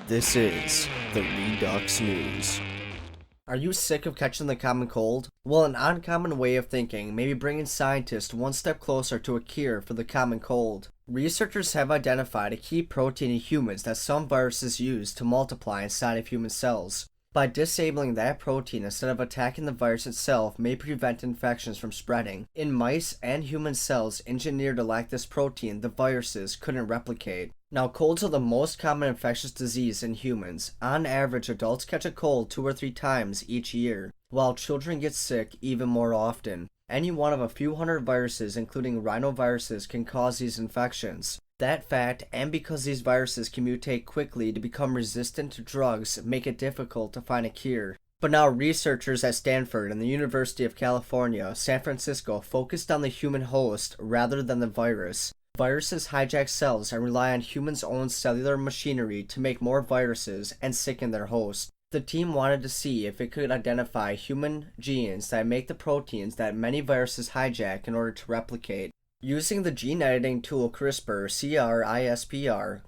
This is the Redux News. Are you sick of catching the common cold? Well, an uncommon way of thinking may be bringing scientists one step closer to a cure for the common cold. Researchers have identified a key protein in humans that some viruses use to multiply inside of human cells. By disabling that protein instead of attacking the virus itself may prevent infections from spreading. In mice and human cells engineered to lack this protein, the viruses couldn't replicate. Now, colds are the most common infectious disease in humans. On average, adults catch a cold 2 or 3 times each year, while children get sick even more often. Any one of a few hundred viruses, including rhinoviruses, can cause these infections. That fact, and because these viruses can mutate quickly to become resistant to drugs, make it difficult to find a cure. But now researchers at Stanford and the University of California, San Francisco focused on the human host rather than the virus. Viruses hijack cells and rely on humans' own cellular machinery to make more viruses and sicken their host. The team wanted to see if it could identify human genes that make the proteins that many viruses hijack in order to replicate. Using the gene editing tool CRISPR,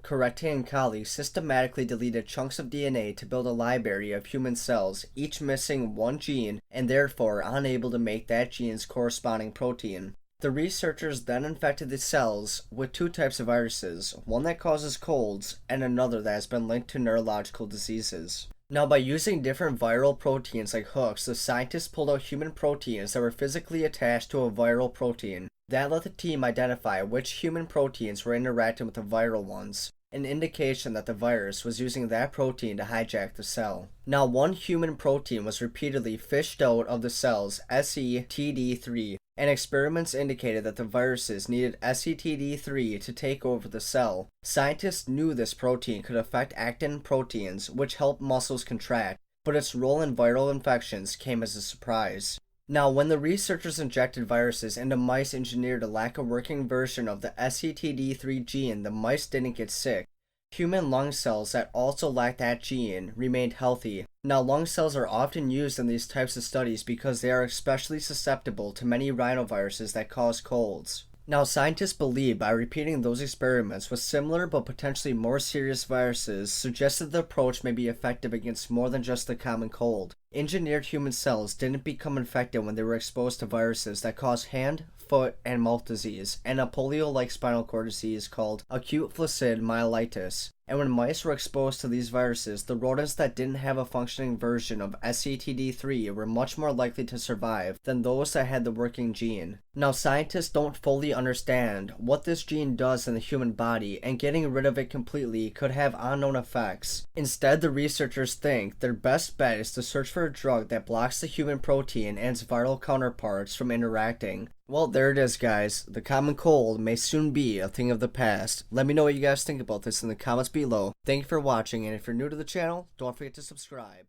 Carette and colleagues systematically deleted chunks of DNA to build a library of human cells, each missing one gene and therefore unable to make that gene's corresponding protein. The researchers then infected the cells with 2 types of viruses, one that causes colds and another that has been linked to neurological diseases. Now, by using different viral proteins like hooks, the scientists pulled out human proteins that were physically attached to a viral protein. That let the team identify which human proteins were interacting with the viral ones, an indication that the virus was using that protein to hijack the cell. Now, one human protein was repeatedly fished out of the cells, SETD3, and experiments indicated that the viruses needed SETD3 to take over the cell. Scientists knew this protein could affect actin proteins, which help muscles contract, but its role in viral infections came as a surprise. Now, when the researchers injected viruses into mice engineered to lack a working version of the SETD3 gene, the mice didn't get sick. Human lung cells that also lacked that gene remained healthy. Now, lung cells are often used in these types of studies because they are especially susceptible to many rhinoviruses that cause colds. Now, scientists believe by repeating those experiments with similar but potentially more serious viruses suggested the approach may be effective against more than just the common cold. Engineered human cells didn't become infected when they were exposed to viruses that cause hand, foot, and mouth disease, and a polio-like spinal cord disease called acute flaccid myelitis. And when mice were exposed to these viruses, the rodents that didn't have a functioning version of SETD3 were much more likely to survive than those that had the working gene. Now, scientists don't fully understand what this gene does in the human body, and getting rid of it completely could have unknown effects. Instead, the researchers think their best bet is to search for a drug that blocks the human protein and its viral counterparts from interacting. Well, there it is, guys. The common cold may soon be a thing of the past. Let me know what you guys think about this in the comments below. Thank you for watching, and if you're new to the channel, don't forget to subscribe.